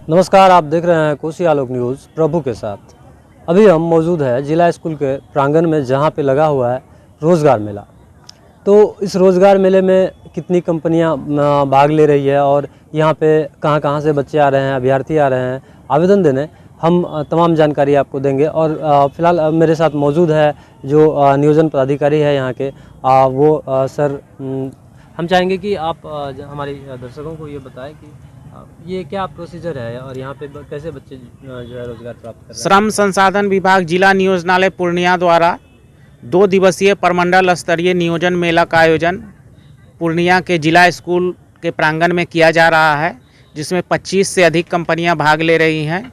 नमस्कार, आप देख रहे हैं कोसी आलोक न्यूज़ प्रभु के साथ। अभी हम मौजूद हैं जिला स्कूल के प्रांगण में, जहां पे लगा हुआ है रोज़गार मेला। तो इस रोज़गार मेले में कितनी कंपनियां भाग ले रही है और यहां पे कहां-कहां से बच्चे आ रहे हैं, अभ्यर्थी आ रहे हैं आवेदन देने, हम तमाम जानकारी आपको देंगे। और फ़िलहाल मेरे साथ मौजूद है जो नियोजन पदाधिकारी है यहाँ के, वो सर, हम चाहेंगे कि आप हमारे दर्शकों को ये बताएं कि ये क्या प्रोसीजर है और यहाँ पे कैसे बच्चे जो है रोजगार प्राप्त कर रहे हैं। श्रम संसाधन विभाग जिला नियोजनालय पूर्णिया द्वारा 2 दिवसीय प्रमंडल स्तरीय नियोजन मेला का आयोजन पूर्णिया के जिला स्कूल के प्रांगण में किया जा रहा है, जिसमें 25 से अधिक कंपनियां भाग ले रही हैं।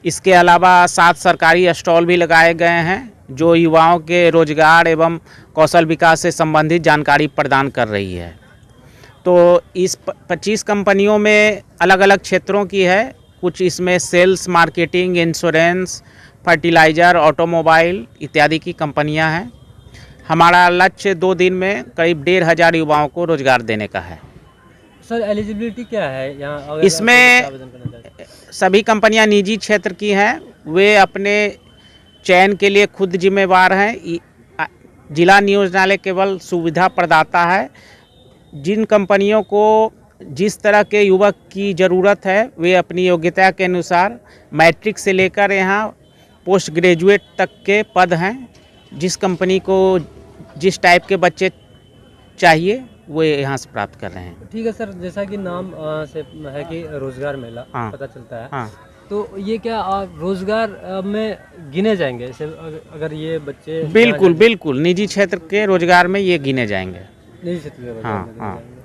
इसके अलावा 7 सरकारी स्टॉल भी लगाए गए हैं, जो युवाओं के रोजगार एवं कौशल विकास से संबंधित जानकारी प्रदान कर रही है। तो इस 25 कंपनियों में अलग अलग क्षेत्रों की है। कुछ इसमें sales, marketing, insurance, fertiliser, automobile इत्यादि की कंपनियां हैं। हमारा लक्ष्य 2 दिन में करीब 1,500 युवाओं को रोजगार देने का है। सर, एलिजिबिलिटी क्या है यहाँ अगर इसमें आवेदन करना चाहते हैं? सभी कंपनियां निजी क्षेत्र की हैं, वे अपने चयन के लिए खुद जिम्मेवार हैं। जिला नियोजनालय केवल सुविधा प्रदाता है। जिन कंपनियों को जिस तरह के युवक की ज़रूरत है, वे अपनी योग्यता के अनुसार मैट्रिक से लेकर यहाँ पोस्ट ग्रेजुएट तक के पद हैं। जिस कंपनी को जिस टाइप के बच्चे चाहिए वो यहाँ से प्राप्त कर रहे हैं। ठीक है सर, जैसा कि नाम से है कि रोजगार मेला, हाँ। पता चलता है। हाँ, तो ये क्या रोजगार में गिने जाएंगे ऐसे अगर ये बच्चे? बिल्कुल बिल्कुल, निजी क्षेत्र के रोजगार में ये गिने जाएंगे। नहीं सकते रोजगार हाँ में गिने हाँ जाएंगे।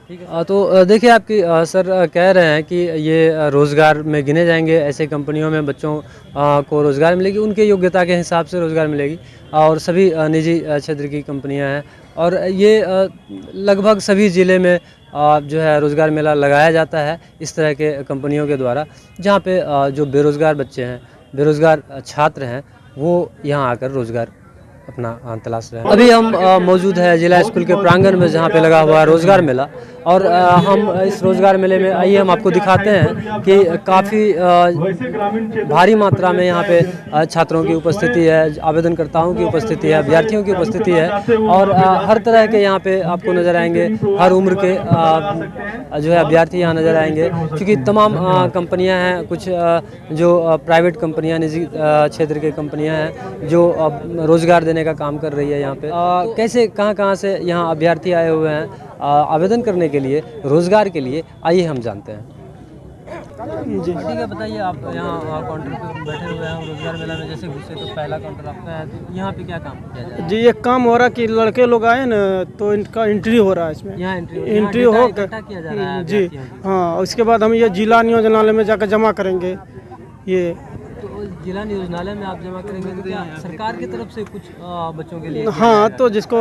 ठीक है। तो देखिए, आपकी सर कह रहे हैं कि ये रोज़गार में गिने जाएंगे। ऐसे कंपनियों में बच्चों को रोज़गार मिलेगी, उनके योग्यता के हिसाब से रोज़गार मिलेगी। और सभी निजी क्षेत्र की कंपनियां हैं और ये लगभग सभी ज़िले में जो है रोज़गार मेला लगाया जाता है इस तरह के कंपनियों के द्वारा, जहाँ पे जो बेरोज़गार बच्चे हैं, बेरोज़गार छात्र हैं, वो यहाँ आकर रोज़गार अपना तलाश रहे हैं। अभी हम मौजूद है जिला स्कूल के प्रांगण में, जहाँ पे लगा हुआ है रोज़गार मेला। और हम इस रोज़गार मेले में आइए हम आपको दिखाते हैं कि काफ़ी भारी मात्रा में यहाँ पे छात्रों की उपस्थिति है, आवेदनकर्ताओं की उपस्थिति है, अभ्यर्थियों की उपस्थिति है। और हर तरह के यहाँ पे आपको नज़र आएंगे, हर उम्र के जो है अभ्यर्थी यहाँ नज़र आएंगे, क्योंकि तमाम कंपनियाँ हैं। कुछ जो प्राइवेट कंपनियाँ, निजी क्षेत्र की कंपनियाँ हैं जो रोज़गार देने का काम कर रही है यहाँ पे। कैसे कहाँ से यहाँ अभ्यर्थी आए हुए हैं आवेदन करने के लिए, रोज़गार के लिए, आइए हम जानते हैं। जी ठीक है, बताइए, आप यहाँ काउंटर पे बैठे हुए हैं रोज़गार मेला में, जैसे घुसे तो पहला काउंटर आपका है, तो यहाँ पे क्या काम किया जाए? जी, ये काम हो रहा है कि लड़के लोग आए ना, तो इनका एंट्री हो रहा है इसमें। यहाँ एंट्री हो इकट्ठा किया जा रहा है जी। अभ्यर्थियों को। हाँ, उसके बाद हम ये जिला नियोजनालय में जाकर जमा करेंगे। ये तो जिला नियोजनालय में आप जमा करेंगे तो क्या सरकार की तरफ से कुछ बच्चों के लिए? हाँ, तो जिसको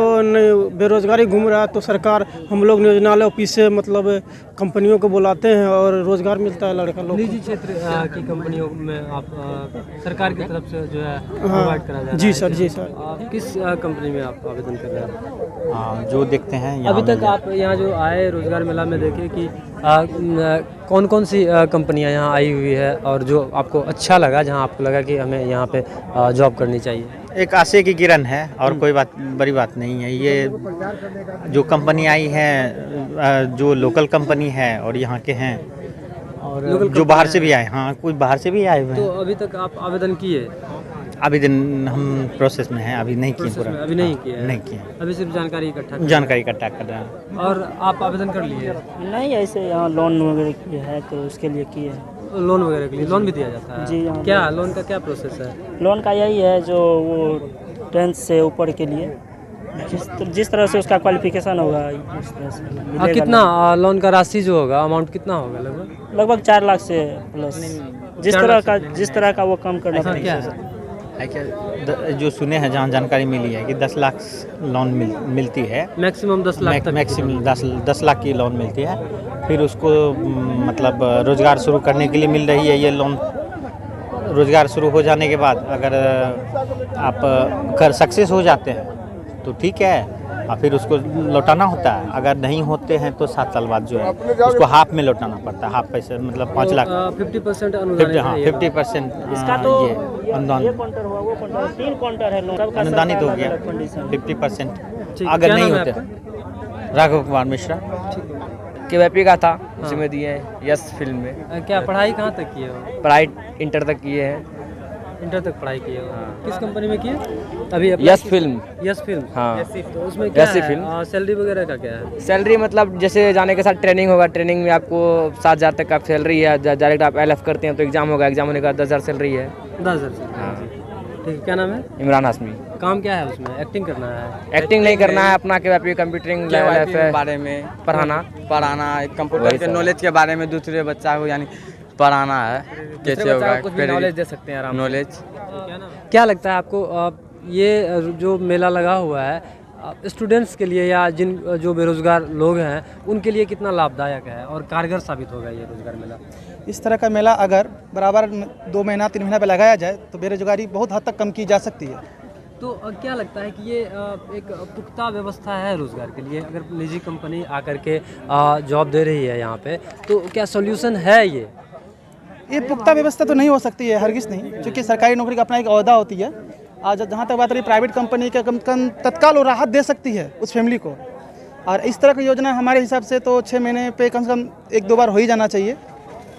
बेरोजगारी घूम रहा है तो सरकार, हम लोग नियोजनालय ऑफिस से मतलब कंपनियों को बुलाते हैं और रोजगार मिलता है लड़का लोग। निजी क्षेत्र की कंपनियों में आप सरकार की तरफ से जो है प्रोवाइड करा जा रहा है? जी सर, जी सर। किस कंपनी में आप आवेदन कर रहे हैं? जो देखते हैं अभी तक आप यहाँ जो आए रोजगार मेला में, देखे कि कौन कौन सी कंपनियाँ यहाँ आई हुई है और जो आपको अच्छा लगा, जहाँ आपको लगा कि हमें यहाँ पे जॉब करनी चाहिए? एक आशे की किरण है और कोई बात बड़ी बात नहीं है। ये जो कंपनी आई है, जो लोकल कंपनी है और यहाँ के हैं, और जो बाहर से भी आए, हाँ कोई बाहर से भी आए हुए तो हैं। अभी तक आप आवेदन किए? आवेदन हम प्रोसेस में हैं, अभी नहीं किए पूरा। अभी नहीं किए? नहीं किए, अभी सिर्फ जानकारी इकट्ठा जानकारी इकट्ठा कर रहे हैं। और आप आवेदन कर लिए? नहीं, ऐसे यहाँ लोन वगैरह किए हैं तो उसके लिए किए हैं। लोन वगैरह के लिए लोन भी दिया जाता है? जी हाँ। क्या लोन का क्या प्रोसेस है? लोन का यही है, जो वो 10th से ऊपर के लिए जिस तरह से उसका क्वालिफिकेशन होगा उस तरह से मिलेगा। कितना लोन का राशि जो होगा, अमाउंट कितना होगा लगभग? लगभग 4 लाख से प्लस, जिस तरह का वो काम करना ऐसा क्या पड़ेगा। है? क्या जो सुने हैं, जहाँ जानकारी मिली है कि 10 लाख लोन मिलती है, मैक्सिमम 10 लाख तक? मैक्सिमम 10 लाख की लोन मिलती है। फिर उसको मतलब रोज़गार शुरू करने के लिए मिल रही है ये लोन। रोज़गार शुरू हो जाने के बाद अगर आप सक्सेस हो जाते हैं तो ठीक है, और फिर उसको लौटाना होता है। अगर नहीं होते हैं तो 7 साल बाद जो है उसको हाफ में लौटाना पड़ता है, हाफ पैसे मतलब 5 लाख 50% अनुदान 50, हाँ 50% इसका तो ये अनुदान ये काउंटर हुआ, वो काउंटर, 3 काउंटर है लोन, सबका अनुदानित हो सरकार गया अलग कंडीशन। 50%। ठीक, अगर क्या नहीं नाम है होते। राघव कुमार मिश्रा। केवाईपी का था, उसी में दिए हैं यस फिल्म में। क्या पढ़ाई कहाँ तक किए हो? पढ़ाई इंटर तक किए हैं। इंटर तक पढ़ाई किए हो? किस कंपनी में किए अभी? Yes film. Yes film. हाँ, तो उसमें क्या यसी है? फिल्म। सैलरी वगैरह का क्या है? सैलरी मतलब जैसे जाने के साथ ट्रेनिंग होगा, ट्रेनिंग में आपको 7,000 तक का सैलरी है। डायरेक्ट आप LF करते हैं तो एग्जाम होगा, एग्जाम होने का 10,000 सैलरी है। 10,000 से? हाँ। ठीक है, क्या नाम है? इमरान हाशमी। काम क्या है उसमें? एक्टिंग करना है? एक्टिंग नहीं करना है, अपना केवाईपी कंप्यूटरिंग केवाईपी के बारे में पढ़ाना। कंप्यूटर वही के सब। नॉलेज के बारे में दूसरे बच्चा को यानी पढ़ाना है, कैसे होगा कुछ भी नॉलेज दे सकते हैं आराम से। नॉलेज। क्या लगता है आपको ये जो मेला लगा हुआ है स्टूडेंट्स के लिए या जिन जो बेरोजगार लोग हैं उनके लिए कितना लाभदायक है और कारगर साबित होगा ये रोजगार मेला? इस तरह का मेला अगर बराबर 2 महीना 3 महीना पे लगाया जाए तो बेरोजगारी बहुत हद तक कम की जा सकती है। तो क्या लगता है कि ये एक पुख्ता व्यवस्था है रोजगार के लिए? अगर निजी कंपनी आकर के जॉब दे रही है यहाँ पे, तो क्या सॉल्यूशन है ये पुख्ता व्यवस्था तो नहीं हो सकती है, हरगिज़ नहीं, क्योंकि सरकारी नौकरी का अपना एक ओहदा होती है। आज जहाँ तक बात रही प्राइवेट कंपनी का, कम कम तत्काल वो राहत दे सकती है उस फैमिली को। और इस तरह की योजना हमारे हिसाब से तो 6 महीने पे कम से कम 1-2 बार हो ही जाना चाहिए।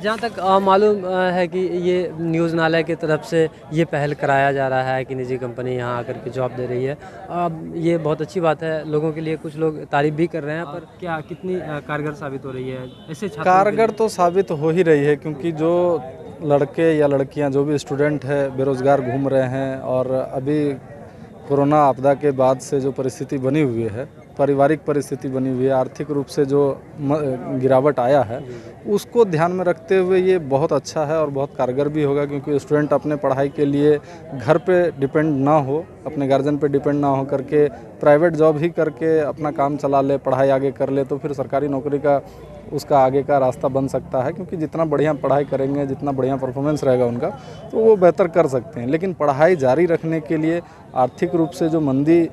जहाँ तक मालूम है कि ये नियोजनालय की तरफ से ये पहल कराया जा रहा है कि निजी कंपनी यहाँ आकर के जॉब दे रही है। ये बहुत अच्छी बात है लोगों के लिए, कुछ लोग तारीफ भी कर रहे हैं, पर क्या कितनी कारगर साबित हो रही है ऐसे छात्रों के कारगर लिए? तो साबित हो ही रही है, क्योंकि जो लड़के या लड़कियां जो भी स्टूडेंट है बेरोज़गार घूम रहे हैं, और अभी कोरोना आपदा के बाद से जो परिस्थिति बनी हुई है, पारिवारिक परिस्थिति बनी हुई है, आर्थिक रूप से जो गिरावट आया है, उसको ध्यान में रखते हुए ये बहुत अच्छा है और बहुत कारगर भी होगा। क्योंकि स्टूडेंट अपने पढ़ाई के लिए घर पे डिपेंड ना हो, अपने गार्जियन पे डिपेंड ना हो करके प्राइवेट जॉब ही करके अपना काम चला ले, पढ़ाई आगे कर ले, तो फिर सरकारी नौकरी का उसका आगे का रास्ता बन सकता है। क्योंकि जितना बढ़िया पढ़ाई करेंगे, जितना बढ़िया परफॉर्मेंस रहेगा उनका, तो वो बेहतर कर सकते हैं। लेकिन पढ़ाई जारी रखने के लिए आर्थिक रूप से जो मंदी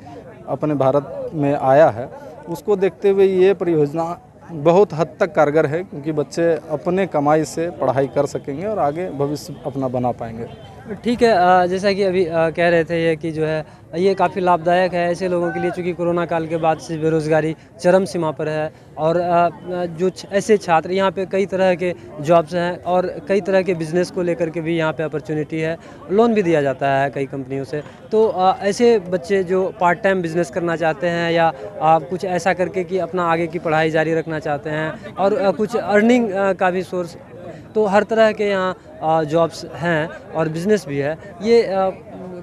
अपने भारत में आया है, उसको देखते हुए ये परियोजना बहुत हद तक कारगर है, क्योंकि बच्चे अपने कमाई से पढ़ाई कर सकेंगे और आगे भविष्य अपना बना पाएंगे। ठीक है, जैसा कि अभी कह रहे थे ये कि जो है ये काफ़ी लाभदायक है ऐसे लोगों के लिए, चूँकि कोरोना काल के बाद से बेरोज़गारी चरम सीमा पर है। और जो ऐसे छात्र यहाँ पे कई तरह के जॉब्स हैं और कई तरह के बिज़नेस को लेकर के भी यहाँ पे अपॉर्चुनिटी है, लोन भी दिया जाता है कई कंपनियों से। तो ऐसे बच्चे जो पार्ट टाइम बिज़नेस करना चाहते हैं या कुछ ऐसा करके कि अपना आगे की पढ़ाई जारी रखना चाहते हैं और कुछ अर्निंग का भी सोर्स, तो हर तरह के यहाँ जॉब्स हैं और बिज़नेस भी है। ये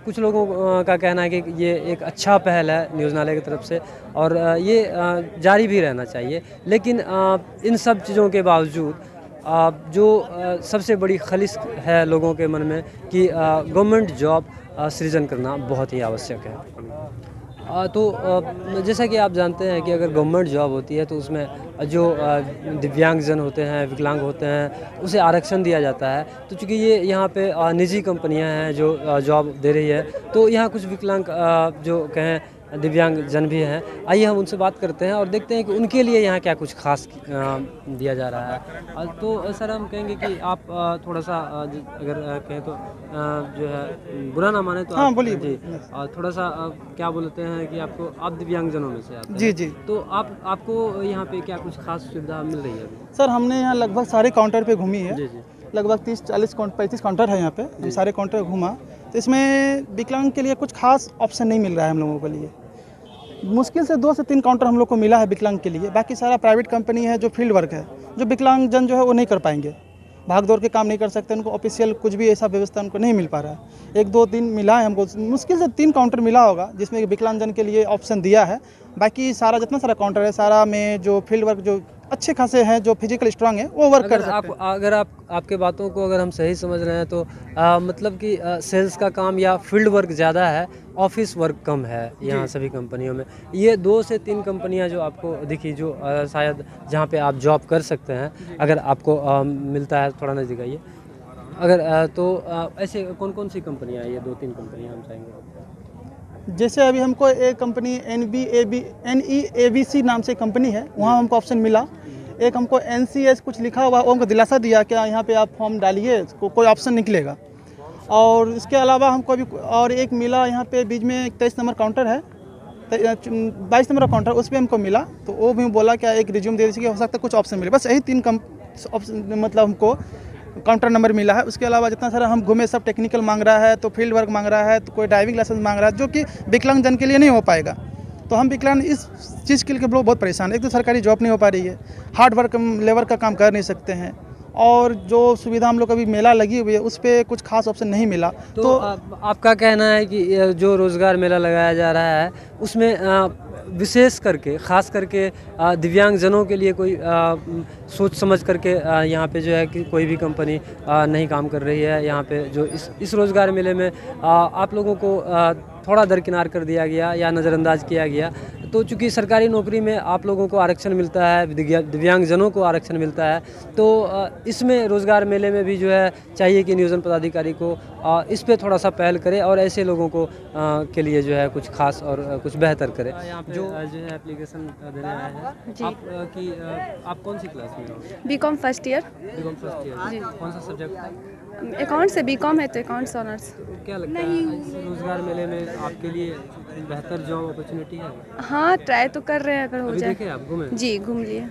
कुछ लोगों का कहना है कि ये एक अच्छा पहल है नियोजनालय की तरफ से और ये जारी भी रहना चाहिए। लेकिन इन सब चीज़ों के बावजूद जो सबसे बड़ी खलिश है लोगों के मन में कि गवर्नमेंट जॉब सृजन करना बहुत ही आवश्यक है। तो जैसा कि आप जानते हैं कि अगर गवर्नमेंट जॉब होती है तो उसमें जो दिव्यांगजन होते हैं, विकलांग होते हैं, उसे आरक्षण दिया जाता है। तो चूँकि ये यहाँ पे निजी कंपनियां हैं जो जॉब दे रही है, तो यहाँ कुछ विकलांग जो कहें दिव्यांगजन भी हैं। आइए हम उनसे बात करते हैं और देखते हैं कि उनके लिए यहाँ क्या कुछ खास दिया जा रहा है। तो सर हम कहेंगे कि आप थोड़ा सा अगर कहें तो जो है बुरा ना माने तो हाँ, बोलिए जी, थोड़ा सा क्या बोलते हैं कि आपको, आप दिव्यांगजनों में से आते हैं। जी जी। तो आपको यहाँ पे क्या कुछ खास सुविधा मिल रही है अभी? सर हमने यहाँ लगभग सारे काउंटर पे घूमी है। जी जी। लगभग 30-40 35 काउंटर है यहाँ पे, हम सारे काउंटर घूमा। तो इसमें विकलांग के लिए कुछ खास ऑप्शन नहीं मिल रहा है हम लोगों के लिए। मुश्किल से 2 से 3 काउंटर हम लोग को मिला है विकलांग के लिए। बाकी सारा प्राइवेट कंपनी है जो फील्ड वर्क है, जो विकलांग जन जो है वो नहीं कर पाएंगे, भाग दौड़ के काम नहीं कर सकते, उनको ऑफिशियल कुछ भी ऐसा व्यवस्था उनको नहीं मिल पा रहा है। 1-2 दिन मिला है हमको, मुश्किल से 3 काउंटर मिला होगा जिसमें विकलांगजन के लिए ऑप्शन दिया है। बाकी सारा जितना सारा काउंटर है, सारा में जो फील्ड वर्क जो अच्छे खासे हैं, जो फिजिकल स्ट्रांग है, वो वर्क कर सकते हैं। अगर आपके बातों को अगर हम सही समझ रहे हैं तो मतलब कि सेल्स का काम या फील्ड वर्क ज़्यादा है, ऑफिस वर्क कम है यहाँ सभी कंपनियों में। ये 2 से 3 कंपनियाँ जो आपको दिखी, जो शायद जहाँ पे आप जॉब कर सकते हैं, अगर आपको मिलता है, थोड़ा नज़दीक आइए अगर तो ऐसे कौन कौन सी कंपनियाँ हैं? ये 2-3 कंपनियाँ हम चाहेंगे। जैसे अभी हमको एक कंपनी NEAVC नाम से कंपनी है, वहाँ हमको ऑप्शन मिला। एक हमको NCS कुछ लिखा हुआ, वो हमको दिलासा दिया कि यहाँ पे आप फॉर्म डालिए, कोई ऑप्शन निकलेगा। और इसके अलावा हमको अभी और एक मिला यहाँ पे बीच में 23 नंबर काउंटर है, 22 नंबर काउंटर, उस पर हमको मिला। तो वो भी बोला क्या एक रिज्यूम दे दीजिए, हो सकता है कुछ ऑप्शन मिले। बस यही 3 ऑप्शन मतलब हमको काउंटर नंबर मिला है। उसके अलावा जितना सारा हम घूमे सब टेक्निकल मांग रहा है, तो फील्ड वर्क मांग रहा है, तो कोई ड्राइविंग लाइसेंस मांग रहा है, जो कि विकलांग जन के लिए नहीं हो पाएगा। तो हम विकलांग इस चीज़ के लिए लोग बहुत परेशान है। एक तो सरकारी जॉब नहीं हो पा रही है, हार्ड वर्क लेबर का काम कर नहीं सकते हैं, और जो सुविधा हम लोग अभी मेला लगी हुई है उस पर कुछ खास ऑप्शन नहीं मिला। तो आपका कहना है कि जो रोज़गार मेला लगाया जा रहा है उसमें विशेष करके खास करके दिव्यांगजनों के लिए कोई सोच समझ करके यहाँ पे जो है कि कोई भी कंपनी नहीं काम कर रही है। यहाँ पे जो इस रोज़गार मेले में आप लोगों को थोड़ा दरकिनार कर दिया गया या नज़रअंदाज किया गया। तो चूँकि सरकारी नौकरी में आप लोगों को आरक्षण मिलता है, दिव्यांगजनों को आरक्षण मिलता है, तो इसमें रोज़गार मेले में भी जो है चाहिए कि नियोजन पदाधिकारी को इस पे थोड़ा सा पहल करे और ऐसे लोगों को के लिए जो है कुछ खास और कुछ बेहतर करे। यहाँ पे जो है एप्लीकेशन देने आए हैं आप कौन सी क्लास में हो? BCom first year. BCom first year ji. कौन सा सब्जेक्ट? अकाउंट से बीकॉम है तो अकाउंट्स ऑनर्स। क्या लगता है इस रोज़गार मेले में आपके लिए बेहतर जॉब अपॉर्चुनिटी है? हाँ, ट्राई तो कर रहे हैं, अगर हो जाए। देखे आप घूमे? जी, घूम लिए।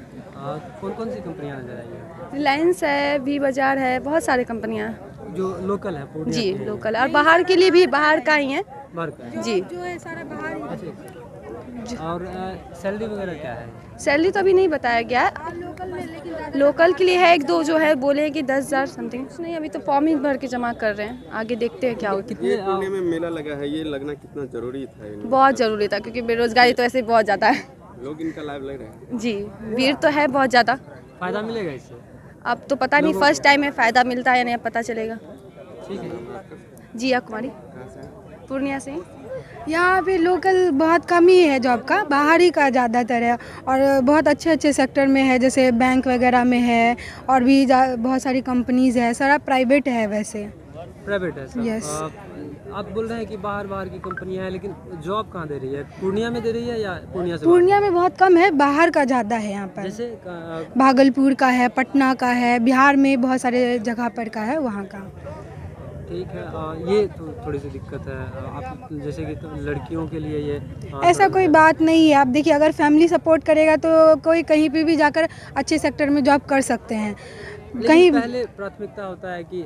कौन कौन सी कंपनियां नजर आई हैं? रिलायंस है, वी बाजार है, बहुत सारी कंपनियां हैं जो लोकल है पूर्णिया जी, लोकल, और बाहर के लिए भी बाहर का ही है। बाहर का जी, जो है सारा बाहर। और सैलरी वगैरह क्या है? सैलरी तो अभी नहीं बताया गया है। लोकल के लिए है, 1-2 जो है बोले कि 10,000 समथिंग। नहीं, अभी तो फॉर्म ही भर के जमा कर रहे हैं, आगे देखते हैं क्या होता है। कितने पुणे में मेला लगा है, ये लगना कितना जरूरी था? बहुत जरूरी था, क्योंकि बेरोजगारी तो ऐसे बहुत ज़्यादा है। लोग इनका लाभ ले रहे हैं जी, भीड़ तो है बहुत ज़्यादा। फ़ायदा मिलेगा इससे? अब तो पता नहीं, फर्स्ट टाइम है, फ़ायदा मिलता है या नहीं पता चलेगा। ठीक है। जिया कुमारी, पूर्णिया से। यहाँ पे लोकल बहुत कम ही है जॉब का, बाहरी का ज़्यादातर है, और बहुत अच्छे अच्छे सेक्टर में है, जैसे बैंक वगैरह में है, और भी बहुत सारी कंपनीज है, सारा प्राइवेट है। वैसे प्राइवेट है सर? यस। आप बोल रहे हैं कि बाहर की कंपनियां हैं, लेकिन जॉब कहाँ दे रही है? पूर्णिया में दे रही है या पूर्णिया से? पूर्णिया में बहुत कम है, बाहर का ज़्यादा है। यहाँ पर जैसे भागलपुर का है, पटना का है, बिहार में बहुत सारे जगह पर का है, वहाँ का। ठीक है। ये तो थोड़ी सी दिक्कत है आप जैसे कि लड़कियों के लिए ये ऐसा कोई बात नहीं है। आप देखिए, अगर फैमिली सपोर्ट करेगा तो कोई कहीं पे भी जाकर अच्छे सेक्टर में जॉब कर सकते हैं। कहीं पहले प्राथमिकता होता है कि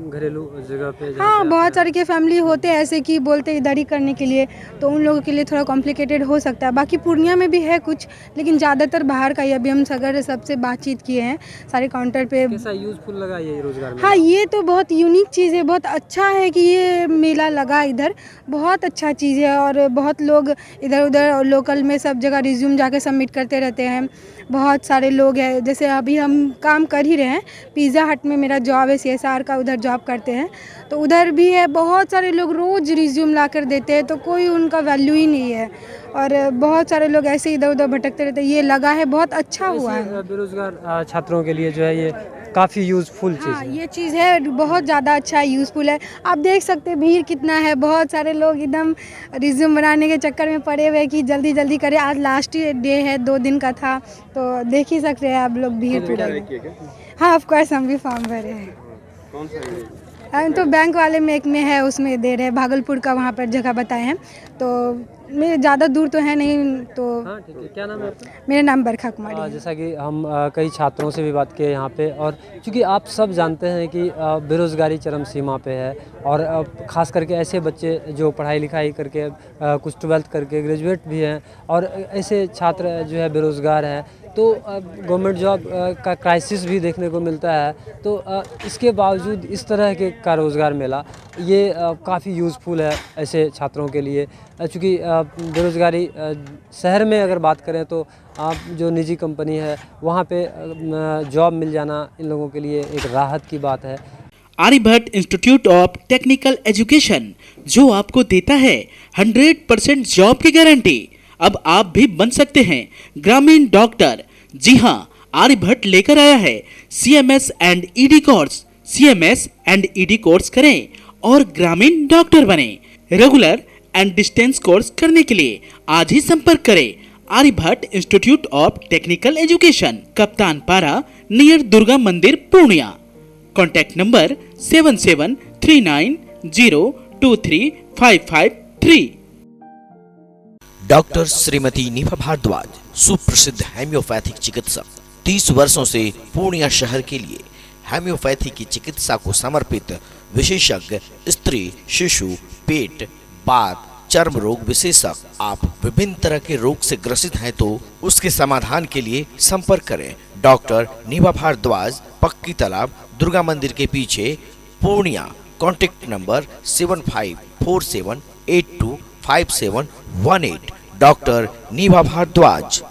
घरेलू जगह पे। हाँ, बहुत सारे के फैमिली होते हैं ऐसे कि बोलते हैं इधर ही करने के लिए, तो उन लोगों के लिए थोड़ा कॉम्प्लिकेटेड हो सकता है। बाकी पूर्णिया में भी है कुछ, लेकिन ज़्यादातर बाहर का ही। अभी हम अगर सबसे बातचीत किए हैं सारे काउंटर पे। कैसा यूजफुल लगा ये रोजगार में? हाँ, ये तो बहुत यूनिक चीज़ है, बहुत अच्छा है कि ये मेला लगा इधर, बहुत अच्छा चीज़ है। और बहुत लोग इधर उधर लोकल में सब जगह रिज्यूम जाके सबमिट करते रहते हैं। बहुत सारे लोग हैं, जैसे अभी हम काम कर ही रहे हैं, पिज़्ज़ा हट में मेरा जॉब है, CSR का, उधर जॉब करते हैं, तो उधर भी है। बहुत सारे लोग रोज़ रिज्यूम ला कर देते हैं, तो कोई उनका वैल्यू ही नहीं है। और बहुत सारे लोग ऐसे इधर उधर भटकते रहते हैं। ये लगा है, बहुत अच्छा हुआ है। बेरोजगार छात्रों के लिए जो है ये काफ़ी यूज़फुल चीज़ हाँ, है। ये चीज़ है, बहुत ज़्यादा अच्छा है, यूज़फुल है। आप देख सकते हैं भीड़ कितना है, बहुत सारे लोग एकदम रिज्यूम बनाने के चक्कर में पड़े हुए कि जल्दी जल्दी करें। आज लास्ट डे है, 2 दिन का था, तो देख ही सकते हैं आप लोग भीड़ पूरा। हाँ, ऑफ कोर्स हम भी फॉर्म भरे हैं। कौन सा है? हम तो बैंक वाले में एक में है, उसमें दे रहे हैं, भागलपुर का वहाँ पर जगह बताए हैं। तो मेरे ज़्यादा दूर तो है नहीं, तो हाँ ठीक है। क्या नाम है आपका? मेरा नाम बरखा कुमारी है। जैसा कि हम कई छात्रों से भी बात किए यहाँ पे, और क्योंकि आप सब जानते हैं कि बेरोज़गारी चरम सीमा पे है, और ख़ास करके ऐसे बच्चे जो पढ़ाई लिखाई करके कुछ 12th करके ग्रेजुएट भी हैं, और ऐसे छात्र जो है बेरोज़गार हैं, तो गवर्नमेंट जॉब का क्राइसिस भी देखने को मिलता है। तो इसके बावजूद इस तरह के का रोज़गार मेला ये काफ़ी यूज़फुल है ऐसे छात्रों के लिए, चूँकि बेरोज़गारी शहर में अगर बात करें तो आप जो निजी कंपनी है वहाँ पे जॉब मिल जाना इन लोगों के लिए एक राहत की बात है। Aryabhatta institute of technical education, जो आपको देता है 100% जॉब की गारंटी। अब आप भी बन सकते हैं ग्रामीण डॉक्टर। जी हाँ, आर्यभट्ट लेकर आया है CMS and ED course. CMS and ED course करें और ग्रामीण डॉक्टर बने। रेगुलर एंड डिस्टेंस कोर्स करने के लिए आज ही संपर्क करें Aryabhatta institute of technical education, Kaptan Para, near Durga मंदिर, Purnia. Contact number 7739023553। Doctor Shrimati Nibha Bhardwaj, सुप्रसिद्ध हेम्योपैथिक चिकित्सक, 30 वर्षों से पूर्णिया शहर के लिए हेम्योपैथी की चिकित्सा को समर्पित विशेषज्ञ, स्त्री, शिशु, पेट, बात, चर्म रोग विशेषज्ञ। आप विभिन्न तरह के रोग से ग्रसित हैं तो उसके समाधान के लिए संपर्क करें डॉक्टर निभा भारद्वाज, पक्की तालाब, दुर्गा मंदिर के पीछे, पूर्णिया। Contact number 7547825718। डॉक्टर निभा भारद्वाज।